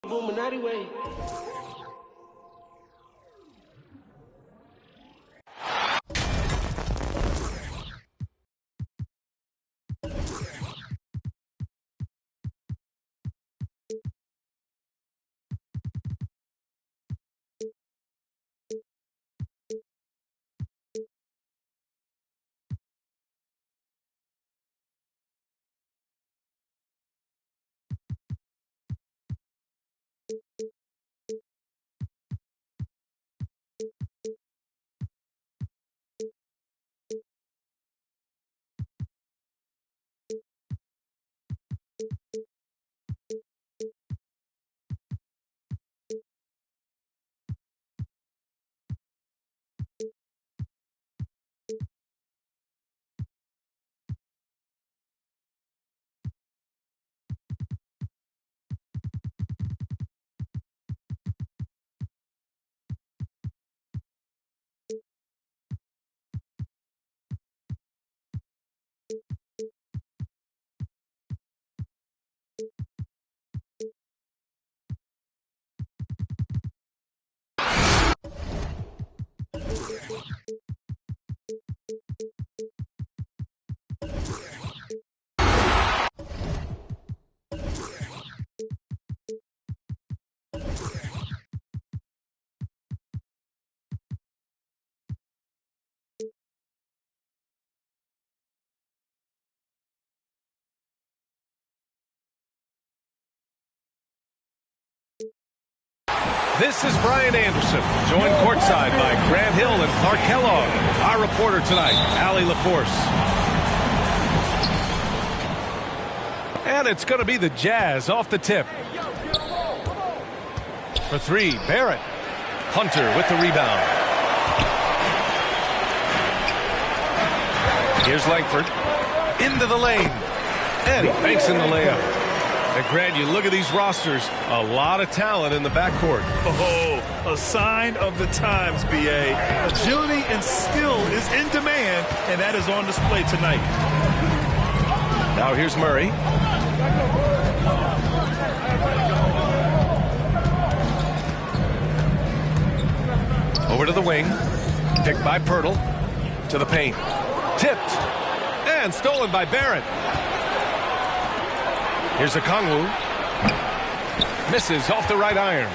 Illuminati way. This is Brian Anderson, joined courtside by Grant Hill and Clark Kellogg. Our reporter tonight, Allie LaForce. And it's going to be the Jazz off the tip. For three, Barrett. Hunter with the rebound. Here's Langford. Into the lane. And he banks in the layup. And Grant, you look at these rosters, a lot of talent in the backcourt. Oh, a sign of the times, B.A. Agility and skill is in demand, and that is on display tonight. Now here's Murray. Over to the wing. Picked by Pirtle. To the paint. Tipped. And stolen by Barrett. Here's Okongwu. Misses off the right iron.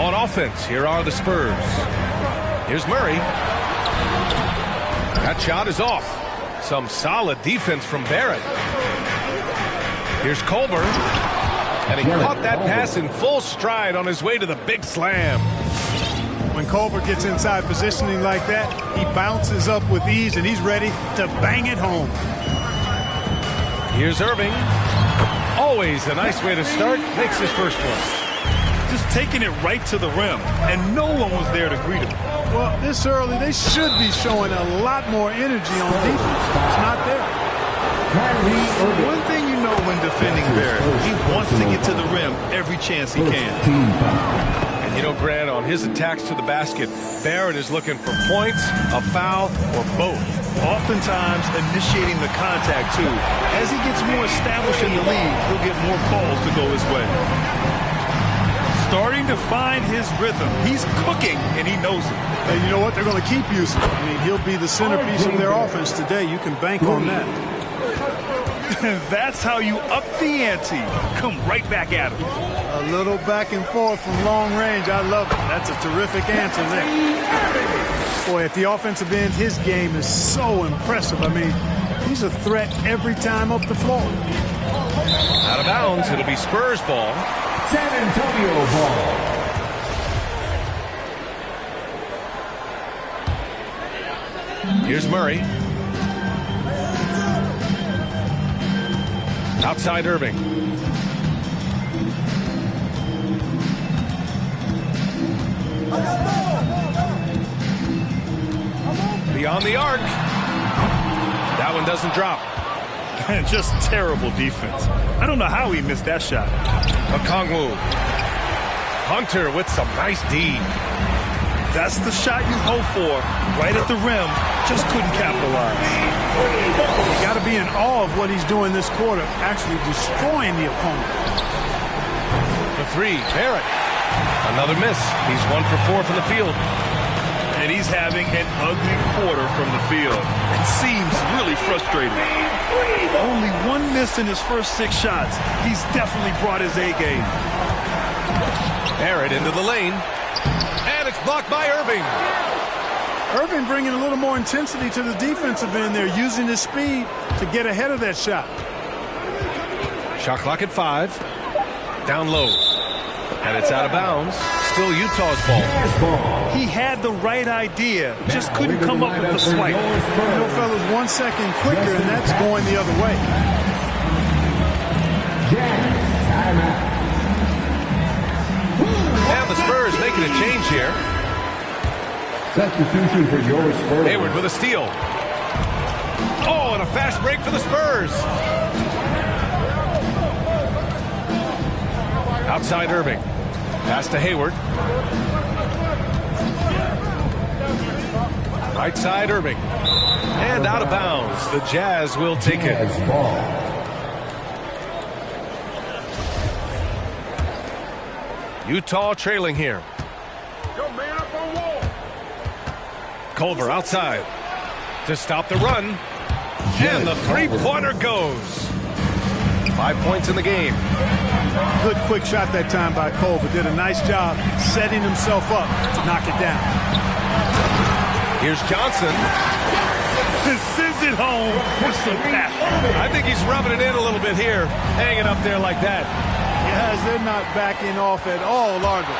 On offense, here are the Spurs. Here's Murray. That shot is off. Some solid defense from Barrett. Here's Culver. And he caught that pass in full stride on his way to the big slam. When Culver gets inside positioning like that, he bounces up with ease, and he's ready to bang it home. Here's Irving. Always a nice way to start. Makes his first one. Just taking it right to the rim, and no one was there to greet him. Well, this early, they should be showing a lot more energy on defense. It's not there. One thing you know when defending Barrett, he wants to get to the rim every chance he can. And you know, Grant, on his attacks to the basket, Barrett is looking for points, a foul, or both. Oftentimes initiating the contact, too. As he gets more established in the league, he'll get more calls to go his way. Starting to find his rhythm. He's cooking, and he knows it. And you know what? They're going to keep using him. I mean, he'll be the centerpiece of their offense today. You can bank on that. That's how you up the ante. Come right back at him. A little back and forth from long range. I love it. That's a terrific answer there. Boy, at the offensive end, his game is so impressive. I mean, he's a threat every time up the floor. Out of bounds. It'll be Spurs ball. San Antonio ball. Here's Murray. Outside Irving. Beyond the arc. That one doesn't drop. Just terrible defense. I don't know how he missed that shot. Okongwu. Hunter with some nice D. That's the shot you hope for. Right at the rim. Just couldn't capitalize. You got to be in awe of what he's doing this quarter, actually destroying the opponent. three. Barrett. Another miss. He's 1 for 4 from the field. And he's having an ugly quarter from the field. It seems really frustrating. Only 1 miss in his first 6 shots. He's definitely brought his A game. Barrett into the lane. And it's blocked by Irving. Irving bringing a little more intensity to the defensive end there, using his speed to get ahead of that shot. Shot clock at 5. Down low. And it's out of bounds. Still Utah's ball. He had the right idea, just couldn't come up with the swipe. You know, fellas, 1 second quicker, and that's going the other way. And the Spurs making a change here. Substitution for your Spurs. Hayward with a steal. Oh, and a fast break for the Spurs. Outside Irving. Pass to Hayward. Right side Irving. And out of bounds. The Jazz will take it. Utah trailing here. Culver outside to stop the run. And the three-pointer goes. 5 points in the game. Good quick shot that time by Culver. Did a nice job setting himself up to knock it down. Here's Johnson. Sends it home with some passion. I think he's rubbing it in a little bit here. Hanging up there like that. Yes, they're not backing off at all, are they?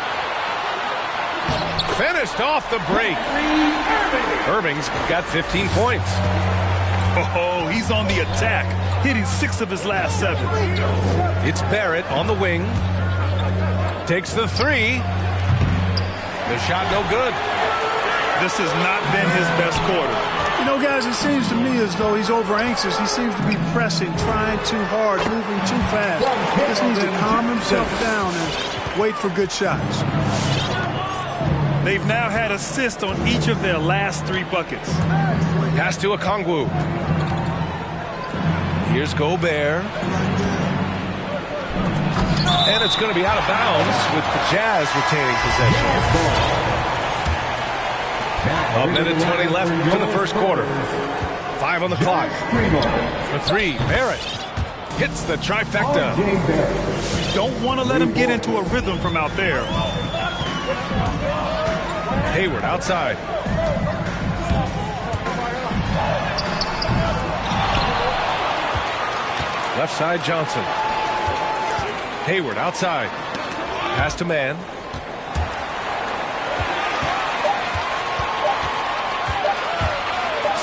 Finished off the break. Irving's got 15 points. Oh, he's on the attack, hitting 6 of his last 7. It's Barrett on the wing. Takes the 3. The shot no good. This has not been his best quarter. You know, guys, it seems to me as though he's over anxious. He seems to be pressing, trying too hard, moving too fast. He just needs to calm himself down and wait for good shots. They've now had assists on each of their last 3 buckets. Pass to Okongwu. Here's Gobert. And it's going to be out of bounds with the Jazz retaining possession. A minute 20 left to the first quarter. 5 on the clock. For 3, Barrett hits the trifecta. Don't want to let him get into a rhythm from out there. Hayward outside. Left side Johnson. Hayward outside. Pass to man.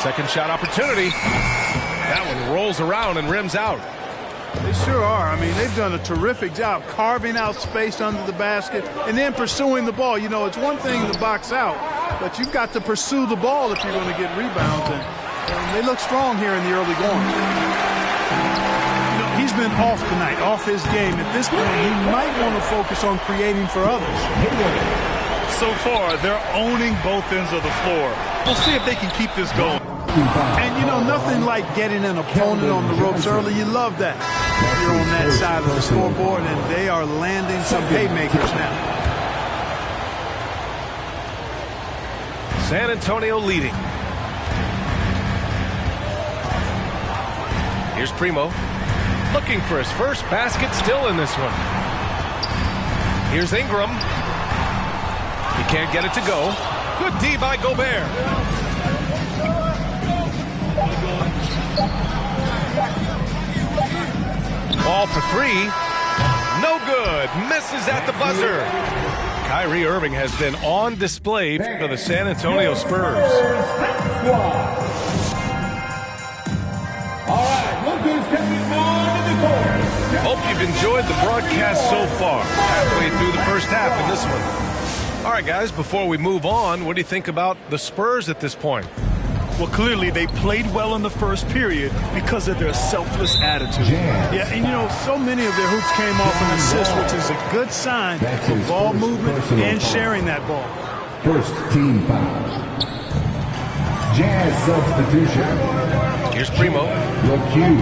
Second shot opportunity. That one rolls around and rims out. They sure are. I mean, they've done a terrific job carving out space under the basket and then pursuing the ball. You know, it's one thing to box out, but you've got to pursue the ball if you're going to get rebounds. And they look strong here in the early going. You know, he's been off tonight, off his game. At this point, he might want to focus on creating for others. So far, they're owning both ends of the floor. We'll see if they can keep this going. And, you know, nothing like getting an opponent on the ropes early. You love that. You're on that side of the scoreboard, and they are landing some haymakers now. San Antonio leading. Here's Primo. Looking for his first basket, still in this one. Here's Ingram. He can't get it to go. Good D by Gobert. Ball for 3. No good. Misses at the buzzer. Kyrie Irving has been on display for the San Antonio Spurs. All right, look who's coming on to the court. Hope you've enjoyed the broadcast so far. Halfway through the first half in this one. All right, guys, before we move on, what do you think about the Spurs at this point? Well, clearly they played well in the first period because of their selfless attitude. Yeah, and you know, so many of their hoops came off an assist, which is a good sign for ball movement and sharing that ball. First team foul. Jazz substitution. Here's Primo. LeCue.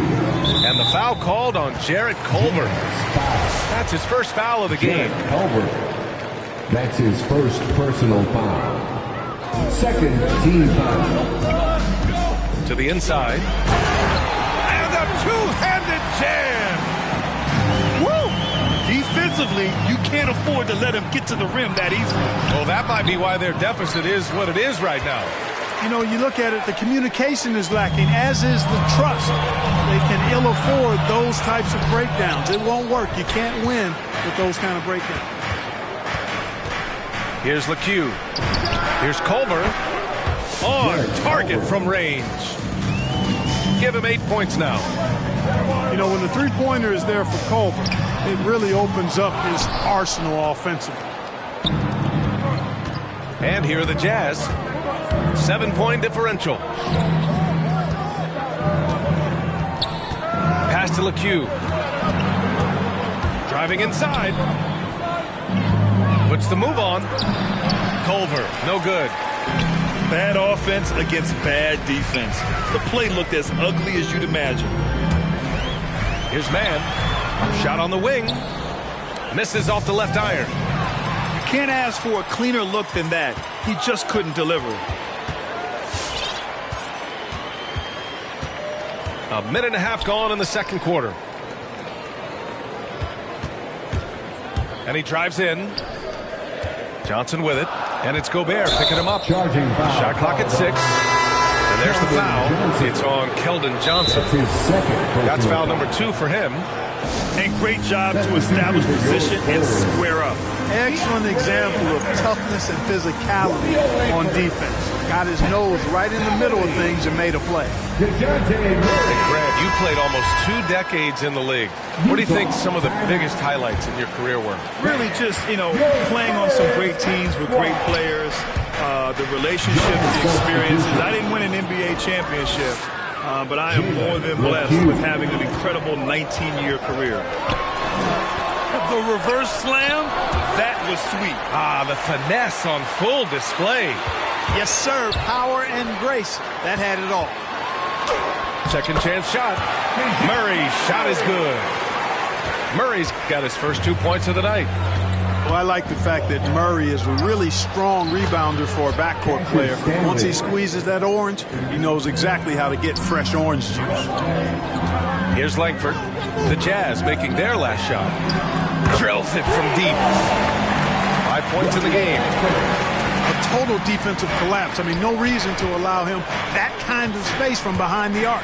And the foul called on Jarrett Culver. That's his first foul of the game. Culver. That's his first personal foul. Second team foul. To the inside. And a two-handed jam. Woo! Defensively, you can't afford to let him get to the rim that easily. Well, that might be why their deficit is what it is right now. You know, you look at it, the communication is lacking, as is the trust. They can ill afford those types of breakdowns. It won't work. You can't win with those kind of breakdowns. Here's LeCue. Here's Culver. On target from range. Give him 8 points now. You know, when the three-pointer is there for Culver, it really opens up his arsenal offensively. And here are the Jazz. 7-point differential. Pass to LeCue. Driving inside. Puts the move on. Culver, no good. Bad offense against bad defense. The play looked as ugly as you'd imagine. Here's Man. Shot on the wing. Misses off the left iron. You can't ask for a cleaner look than that. He just couldn't deliver. A minute and a half gone in the second quarter. And he drives in. Johnson with it. And it's Gobert picking him up. Charging foul. Shot clock at 6. And there's the foul. It's on Keldon Johnson. That's his second. That's foul number 2 for him. And great job to establish position and square up. Excellent example of toughness and physicality on defense. Got his nose right in the middle of things and made a play. Hey, Brad, you played almost 2 decades in the league. What do you think some of the biggest highlights in your career were? Really just, playing on some great teams with great players, the relationships, the experiences. I didn't win an NBA championship, but I am more than blessed with having an incredible 19-year career. The reverse slam, that was sweet. The finesse on full display. Yes, sir. Power and grace. That had it all. Second chance shot. Murray's shot is good. Murray's got his first 2 points of the night. Well, I like the fact that Murray is a really strong rebounder for a backcourt player. Once he squeezes that orange, he knows exactly how to get fresh orange juice. Here's Langford. The Jazz making their last shot. Drills it from deep. 5 points in the game. A total defensive collapse. I mean, no reason to allow him that kind of space from behind the arc.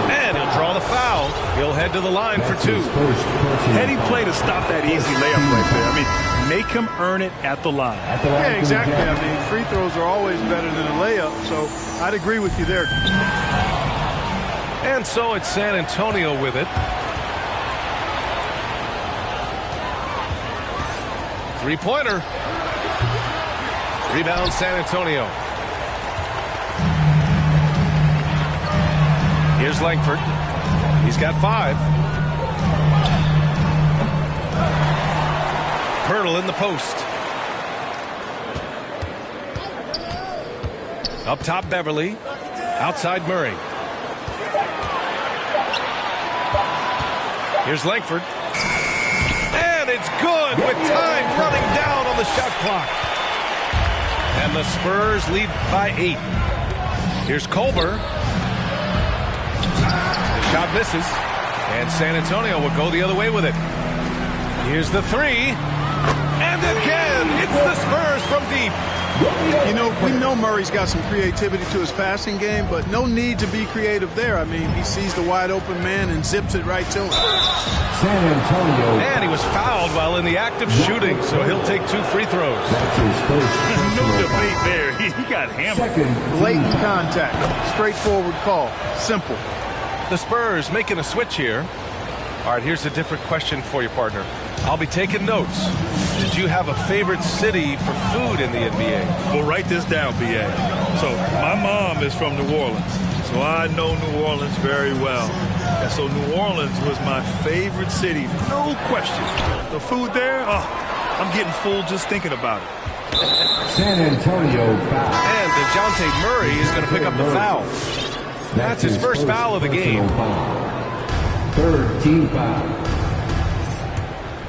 And he'll draw the foul. He'll head to the line for 2. Heady play to stop that easy layup right there. I mean, make him earn it at the line. Yeah, exactly. I mean, free throws are always better than a layup, so I'd agree with you there. And so it's San Antonio with it. 3-pointer. Rebound San Antonio. Here's Langford. He's got 5. Pirtle in the post. Up top Beverly. Outside Murray. Here's Langford. And it's good with time running down on the shot clock. And the Spurs lead by 8. Here's Culver. The shot misses. And San Antonio will go the other way with it. Here's the 3. And again, it's the Spurs from deep. You know, we know Murray's got some creativity to his passing game, but no need to be creative there. I mean, he sees the wide open man and zips it right to him. San Antonio. And he was fouled while in the act of shooting, so he'll take 2 free throws. That's his first. No debate there. He got hammered. Second. Blatant contact. Straightforward call. Simple. The Spurs making a switch here. All right, here's a different question for you, partner. I'll be taking notes. Did you have a favorite city for food in the NBA? Well, write this down, B.A. So my mom is from New Orleans, so I know New Orleans very well. And so New Orleans was my favorite city, no question. The food there, I'm getting full just thinking about it. San Antonio foul. And DeJounte Murray is going to pick up the foul. That's his first foul of the game. Foul. Third team foul.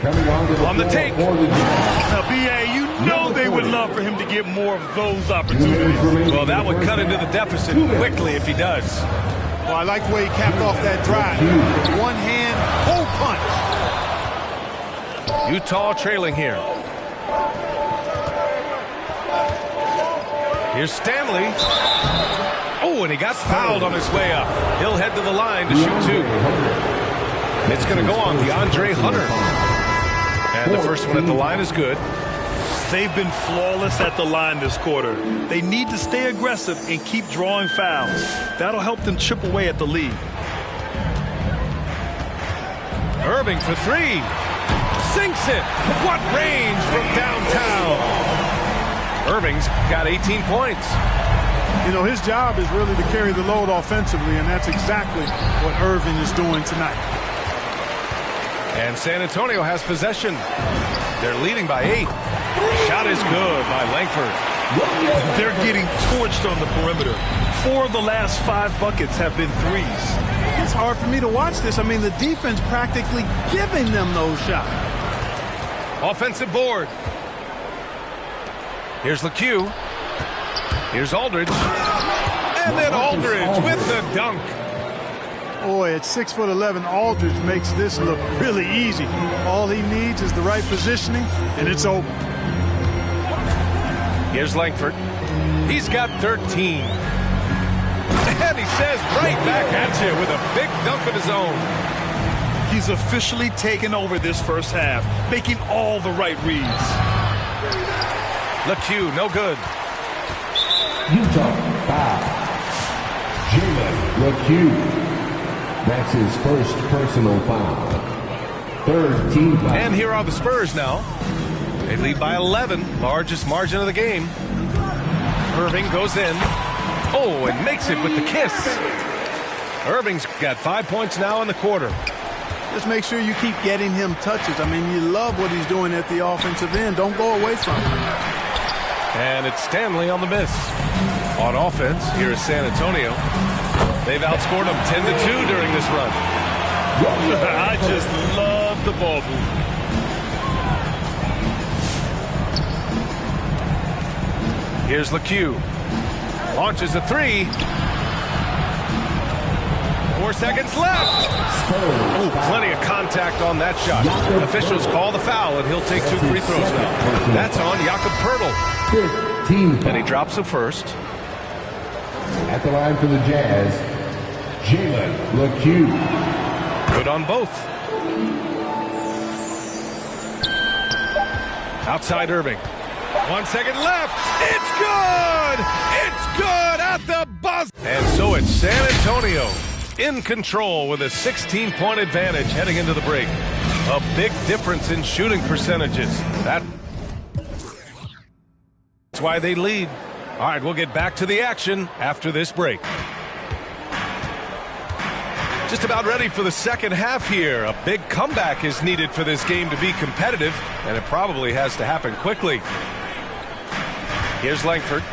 Coming on the take. Now, B.A., you know they would love for him to get more of those opportunities. Well, that would cut into the deficit quickly if he does. Well, I like the way he capped off that drive. One hand, whole punch. Utah trailing here. Here's Stanley. Oh, and he got fouled on his way up. He'll head to the line to shoot two. It's going to go on DeAndre Hunter. And the first one at the line is good. They've been flawless at the line this quarter. They need to stay aggressive and keep drawing fouls. That'll help them chip away at the lead. Irving for three. Sinks it. What range from downtown. Irving's got 18 points. You know, his job is really to carry the load offensively, and that's exactly what Irving is doing tonight. And San Antonio has possession. They're leading by 8. Shot is good by Langford. They're getting torched on the perimeter. 4 of the last 5 buckets have been threes. It's hard for me to watch this. I mean, the defense practically giving them those shots. Offensive board. Here's LeCue. Here's Aldridge. And then Aldridge with the dunk. Boy, at 6'11", Aldridge makes this look really easy. All he needs is the right positioning, and it's over. Here's Langford. He's got 13. And he says right back at you with a big dunk of his own. He's officially taken over this first half, making all the right reads. LeCue, no good. Utah foul. Jalen LeCue. That's his first personal foul. Third team foul. And here are the Spurs now. They lead by 11, largest margin of the game. Irving goes in. Oh, and makes it with the kiss. Irving's got 5 points now in the quarter. Just make sure you keep getting him touches. I mean, you love what he's doing at the offensive end. Don't go away from him. And it's Stanley on the miss. On offense, here is San Antonio. They've outscored them 10-2 during this run. I just love the ball movement. Here's LeCue. Launches a three. 4 seconds left. Oh, plenty of contact on that shot. Officials call the foul, and he'll take 2 free throws now. That's on Jakob Poeltl. And he drops the first. At the line for the Jazz, Jalen LeCue. Good on both. Outside Irving. 1 second left. It's good! It's good at the buzzer! And so it's San Antonio in control with a 16-point advantage heading into the break. A big difference in shooting percentages. That's why they lead. All right, we'll get back to the action after this break. Just about ready for the second half here. A big comeback is needed for this game to be competitive, and it probably has to happen quickly. Here's Langford.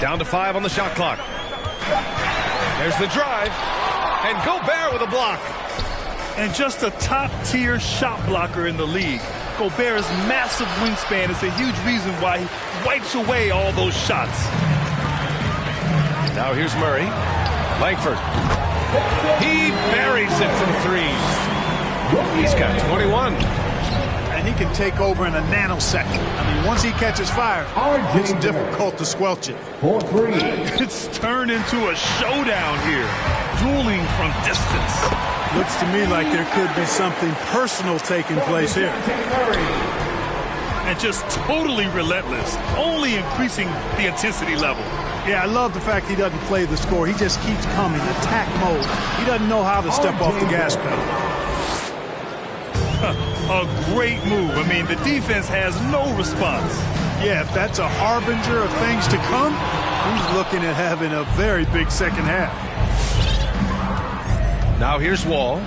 Down to 5 on the shot clock. There's the drive. And Gobert with a block. And just a top-tier shot blocker in the league. Gobert's massive wingspan is a huge reason why he wipes away all those shots. Now here's Murray. Langford. He buries it from 3. He's got 21. And he can take over in a nanosecond. I mean, once he catches fire, it's difficult to squelch it. 4-3. It's turned into a showdown here. Dueling from distance. Looks to me like there could be something personal taking place here. And just totally relentless, only increasing the intensity level. Yeah, I love the fact he doesn't play the score. He just keeps coming, attack mode. He doesn't know how to step off the gas pedal. A great move. I mean, the defense has no response. Yeah, if that's a harbinger of things to come, he's looking at having a very big second half. Now here's Wall.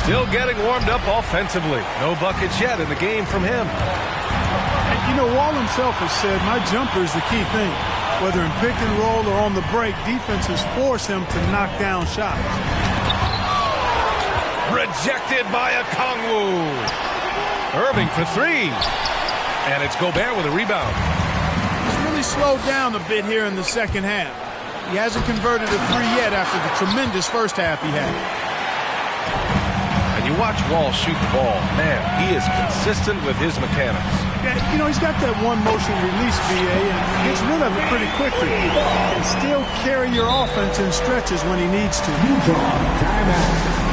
Still getting warmed up offensively. No buckets yet in the game from him. And, you know, Wall himself has said, my jumper is the key thing. Whether in pick and roll or on the break, defenses force him to knock down shots. Rejected by Okongwu. Irving for three. And it's Gobert with a rebound. He's really slowed down a bit here in the second half. He hasn't converted a three yet after the tremendous first half he had. And you watch Wall shoot the ball. Man, he is consistent with his mechanics. Yeah, you know, he's got that one motion release, VA, and gets rid of it pretty quickly. And still carry your offense in stretches when he needs to. Timeout.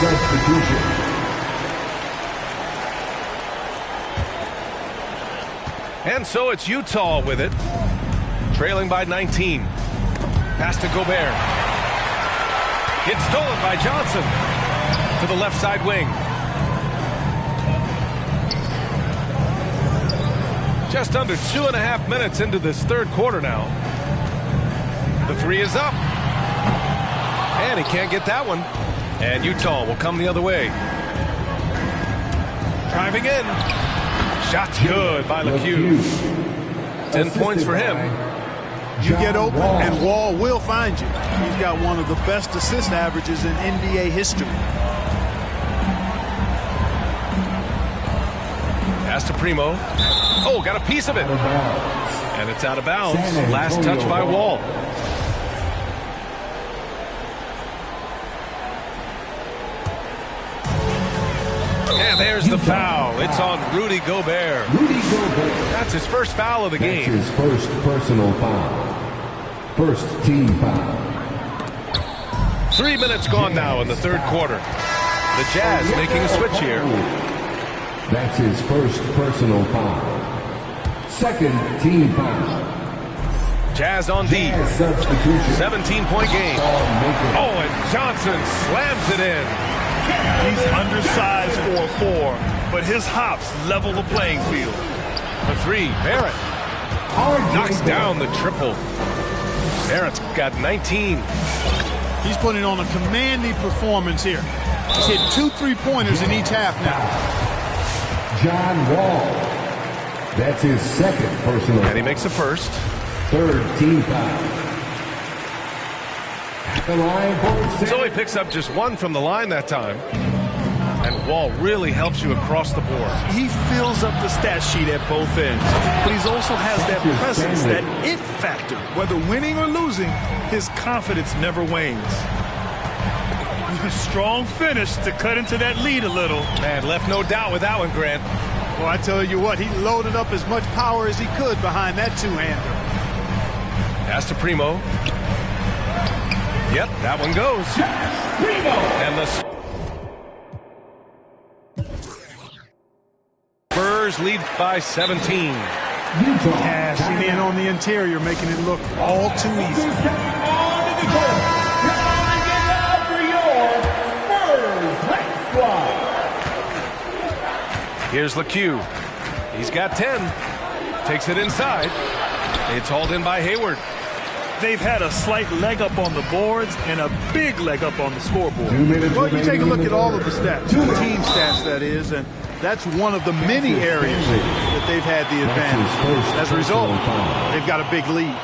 Substitution. And so it's Utah with it, trailing by 19. Pass to Gobert. It's stolen by Johnson to the left side wing. Just under 2.5 minutes into this third quarter now. The three is up. And he can't get that one. And Utah will come the other way. Driving in. Shot's good by LeCue. 10 points for him. You get open and Wall will find you. He's got one of the best assist averages in NBA history. Pass to Primo. Oh, got a piece of it. And it's out of bounds. Last touch by Wall. And there's the foul. It's on Rudy Gobert. That's his first foul of the game. That's his first personal foul. First team foul. 3 minutes gone now in the third quarter. The Jazz making a switch here. That's his first personal foul. Second team foul. Jazz on D. 17-point game. Oh, and Johnson slams it in. He's undersized for a 4, but his hops level the playing field. For three, Barrett knocks down the triple. Barrett's got 19. He's putting on a commanding performance here. He's hit 2 3-pointers in each half now. John Wall. That's his second personal. And he makes the first. Third team foul. The line so he picks up just one from the line that time. And Wall really helps you across the board. He fills up the stat sheet at both ends, but he also has that presence, that it factor. Whether winning or losing, his confidence never wanes. Strong finish to cut into that lead a little. Man, left no doubt with that one, Grant. Well, I tell you what, he loaded up as much power as he could behind that two-hander. Pass to Primo. Yep, that one goes. And the Spurs lead by 17. Cashing in on the interior, making it look all too easy. Here's LeCue. He's got 10. Takes it inside. It's hauled in by Hayward. They've had a slight leg up on the boards and a big leg up on the scoreboard. Well, you take a look at all of the stats, the team stats that is, and that's one of the many areas that they've had the advantage. As a result, they've got a big lead.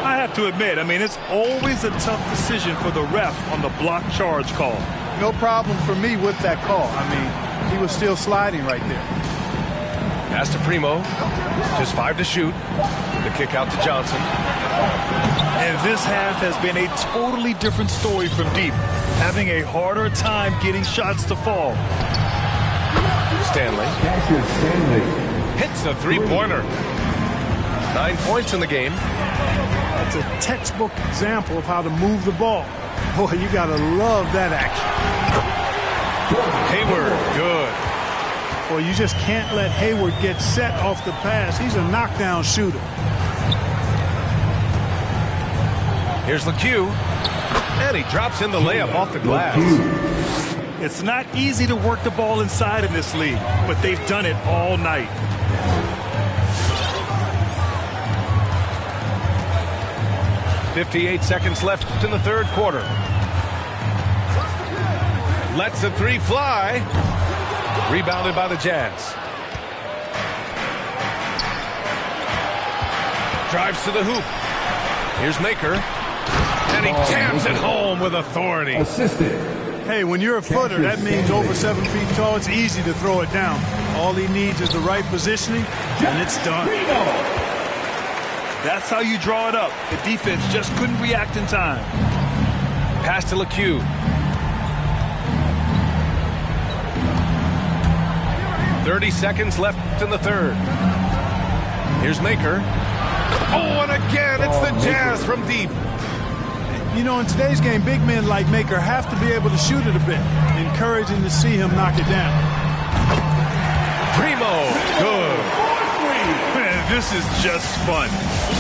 I have to admit, I mean, it's always a tough decision for the ref on the block charge call. No problem for me with that call. I mean, he was still sliding right there. Pass to Primo. Just 5 to shoot. The kick out to Johnson. And this half has been a totally different story from deep. Having a harder time getting shots to fall. Stanley hits a three-pointer. 9 points in the game. That's a textbook example of how to move the ball. Boy, you got to love that action. Hayward, good. Boy, you just can't let Hayward get set off the pass. He's a knockdown shooter. Here's LeCue. And he drops in the layup off the glass. It's not easy to work the ball inside in this league, but they've done it all night. .58 seconds left in the third quarter. Lets the three fly. Rebounded by the Jazz. Drives to the hoop. Here's Maker. And he jams it home with authority. Assisted. Hey, when you're a footer, that means over 7 feet tall. It's easy to throw it down. All he needs is the right positioning, and it's done. That's how you draw it up. The defense just couldn't react in time. Pass to LeCue. .30 seconds left in the third. Here's Maker. Oh, and again, it's the Jazz from deep. You know, in today's game, big men like Maker have to be able to shoot it a bit. Encouraging to see him knock it down. Primo, good. Man, this is just fun.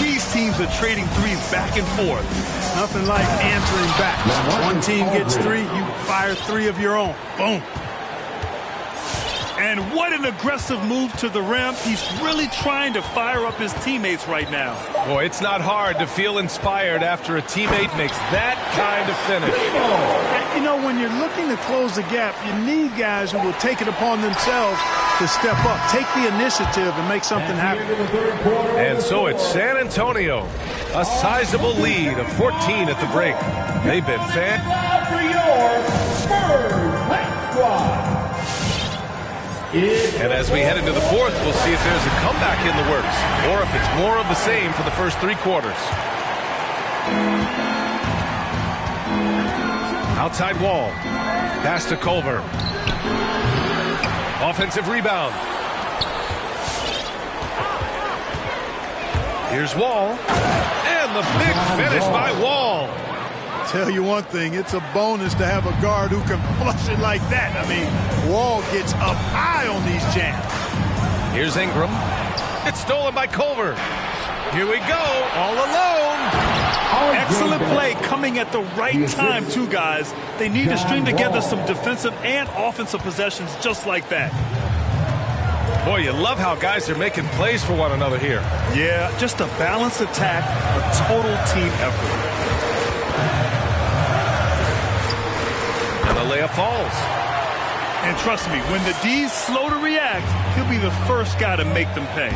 These teams are trading threes back and forth. Nothing like answering back. One team gets 3, you fire 3 of your own. Boom. And what an aggressive move to the rim. He's really trying to fire up his teammates right now. Boy, it's not hard to feel inspired after a teammate makes that kind of finish. You know, when you're looking to close the gap, you need guys who will take it upon themselves to step up, take the initiative, and make something happen. And so it's San Antonio, a sizable lead of 14 at the break. They've been For your Spurs squad. And as we head into the fourth, we'll see if there's a comeback in the works, or if it's more of the same for the first 3 quarters. Outside Wall. Pass to Culver. Offensive rebound. Here's Wall. And the big finish by Wall. Tell you one thing, it's a bonus to have a guard who can flush it like that. I mean, Wall gets up high on these jams. Here's Ingram. It's stolen by Culver. Here we go, all alone. Excellent play coming at the right time, too, guys. They need to string together some defensive and offensive possessions just like that. Boy, you love how guys are making plays for one another here. Yeah, just a balanced attack, a total team effort. And the layup falls. And trust me, when the D's slow to react, he'll be the first guy to make them pay.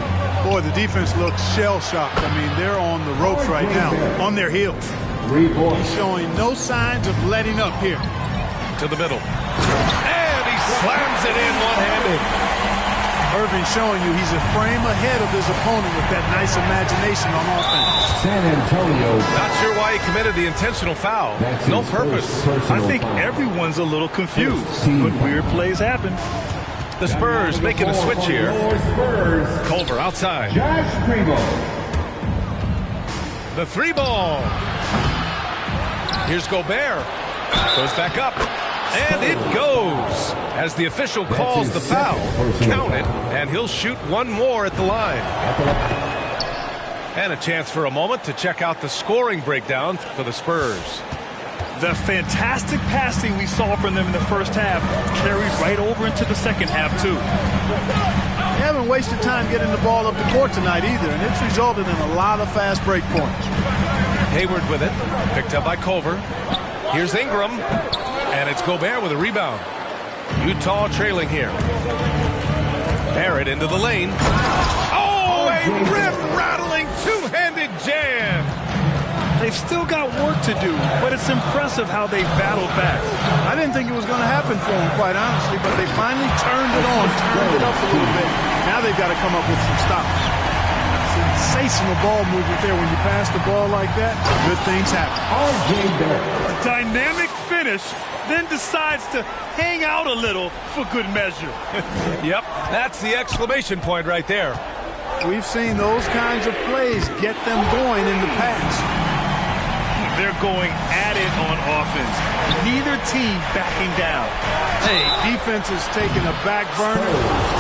Boy, the defense looks shell-shocked. I mean, they're on the ropes right now, on their heels. He's showing no signs of letting up here. To the middle. And he slams it in one-handed. Irving showing you he's a frame ahead of his opponent with that nice imagination on offense. San Antonio. Not sure why he committed the intentional foul. No purpose. I think everyone's a little confused, but weird plays happen. The Spurs making a switch here. Culver outside. Josh Primo. The 3 ball. Here's Gobert. Goes back up. And it goes. As the official calls the foul, count it, and he'll shoot one more at the line. And a chance for a moment to check out the scoring breakdown for the Spurs. The fantastic passing we saw from them in the first half carried right over into the second half, too. They haven't wasted time getting the ball up the court tonight either, and it's resulted in a lot of fast break points. Hayward with it, picked up by Culver. Here's Ingram, and it's Gobert with a rebound. Utah trailing here. Barrett into the lane. Oh, a rip-rattling two-handed jam. They've still got work to do, but it's impressive how they battled back. I didn't think it was going to happen for them, quite honestly, but they finally turned it on, turned it up a little bit. Now they've got to come up with some stops. Sensational ball movement there. When you pass the ball like that, good things happen. A dynamic finish, then decides to hang out a little for good measure. Yep, that's the exclamation point right there. We've seen those kinds of plays get them going in the past. They're going at it on offense. Neither team backing down. Hey, defense is taking a back burner,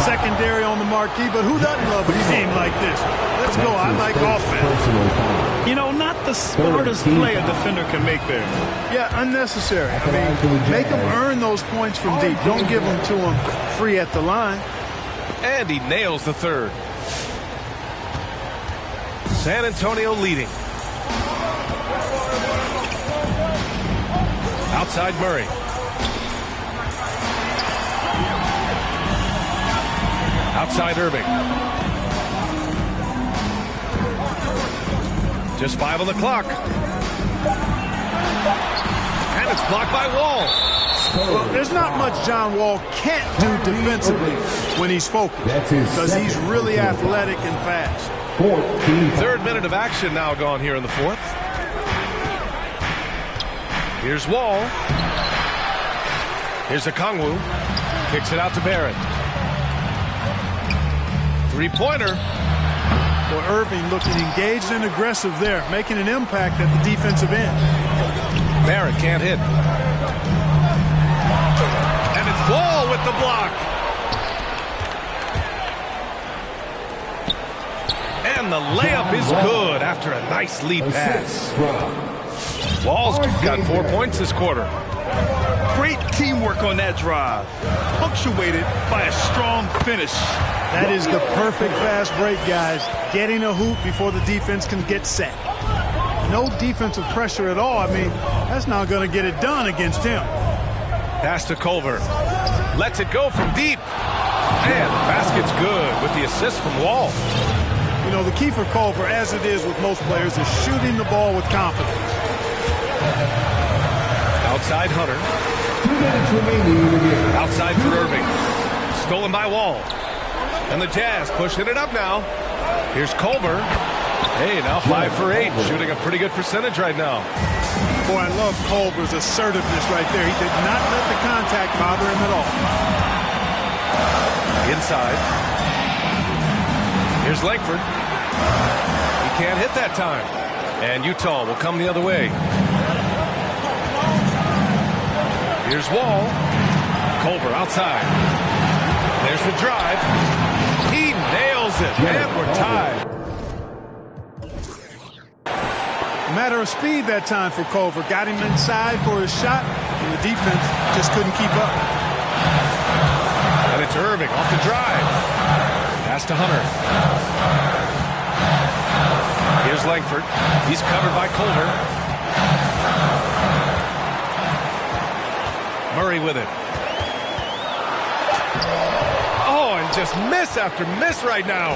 secondary on the marquee, but who doesn't love a game like this? Let's go. I like offense. You know, not the smartest play a defender can make there. Yeah, unnecessary. I mean, make them earn those points from deep. Don't give them to them free at the line. And he nails the third. San Antonio leading. Outside Murray. Outside Irving. Just 5 on the clock. And it's blocked by Wall. Well, there's not much John Wall can't do defensively when he's focused, because he's really athletic and fast. Third minute of action now gone here in the fourth. Here's Wall. Here's Okongwu. Kicks it out to Barrett. Three-pointer. Well, Irving looking engaged and aggressive there, making an impact at the defensive end. Barrett can't hit. And it's Wall with the block. And the layup is good after a nice lead pass. Wall's got 4 points this quarter. Great teamwork on that drive, punctuated by a strong finish. That is the perfect fast break, guys. Getting a hoop before the defense can get set. No defensive pressure at all. I mean, that's not going to get it done against him. Pass to Culver. Lets it go from deep. And the basket's good with the assist from Wall. You know, the key for Culver, as it is with most players, is shooting the ball with confidence. Outside Hunter. 2 minutes remaining in the game. Outside for Irving. Stolen by Wall. And the Jazz pushing it up now. Here's Culver. Hey, now 5 for 8. Shooting a pretty good percentage right now. Boy, I love Culver's assertiveness right there. He did not let the contact bother him at all. Inside. Here's Langford. He can't hit that time. And Utah will come the other way. Here's Wall. Culver outside. There's the drive. He nails it. And we're tied. A matter of speed that time for Culver. Got him inside for his shot, and the defense just couldn't keep up. And it's Irving off the drive. Pass to Hunter. Here's Langford. He's covered by Culver. Murray with it. Oh, and just miss after miss right now.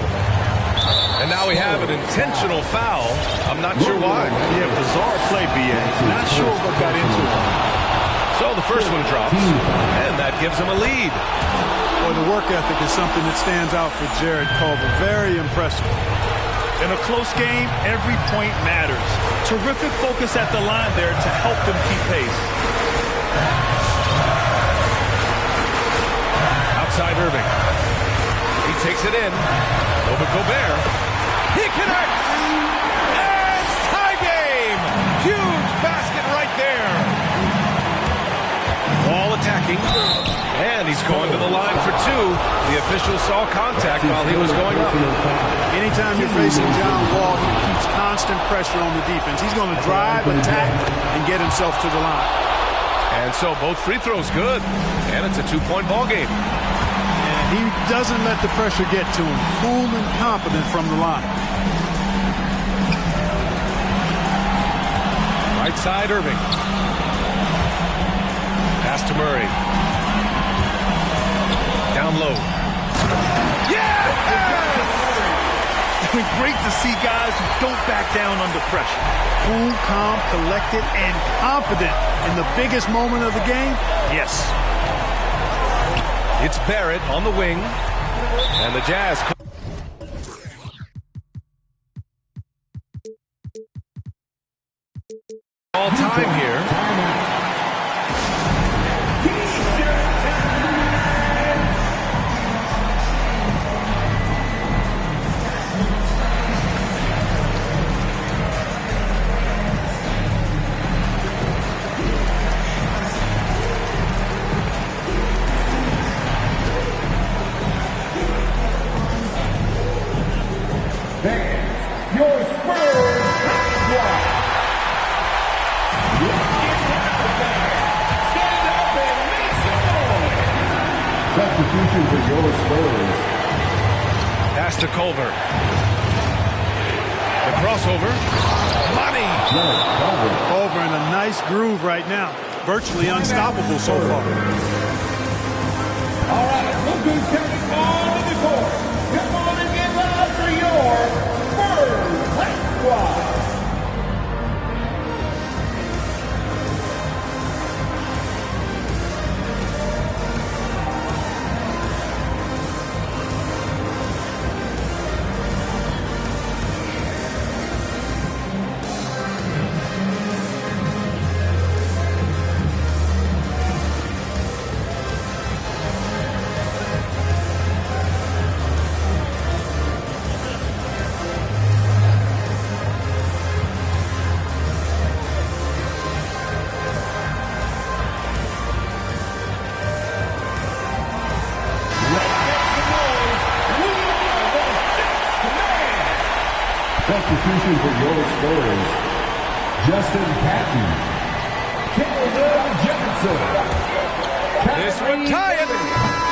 And now we have an intentional foul. I'm not sure why. Yeah, bizarre play, B.A. Not sure what got into it. So the first one drops, and that gives him a lead. Boy, the work ethic is something that stands out for Jared Culver. Very impressive. In a close game, every point matters. Terrific focus at the line there to help them keep pace. Outside Irving. He takes it in. Over Gobert. He connects! And tie game! Huge basket right there. Wall attacking. And he's going to the line for 2. The official saw contact while he was going up. Anytime you're facing John Wall, he keeps constant pressure on the defense. He's going to drive, attack, and get himself to the line. And so both free throws good. And it's a 2-point ball game. He doesn't let the pressure get to him. Cool and confident from the line. Right side, Irving. Pass to Murray. Down low. Yes! Great to see guys who don't back down under pressure. Cool, calm, collected, and confident in the biggest moment of the game. Yes. It's Barrett on the wing, and the Jazz. All time here. Your Spurs Housewives. Substitution for your Spurs. Pass to Culver. The crossover. Money. Culver in a nice groove right now. Virtually unstoppable so far. All right, look who's coming onto the court. Come on and give it up for your Spurs squad. Substitution for your Spurs. Justin Patton. Calvin Johnson. This would tie it.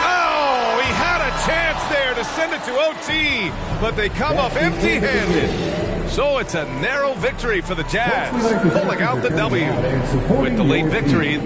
Oh, he had a chance there to send it to OT, but they come up empty-handed. So it's a narrow victory for the Jazz, pulling out the W. With the late victory,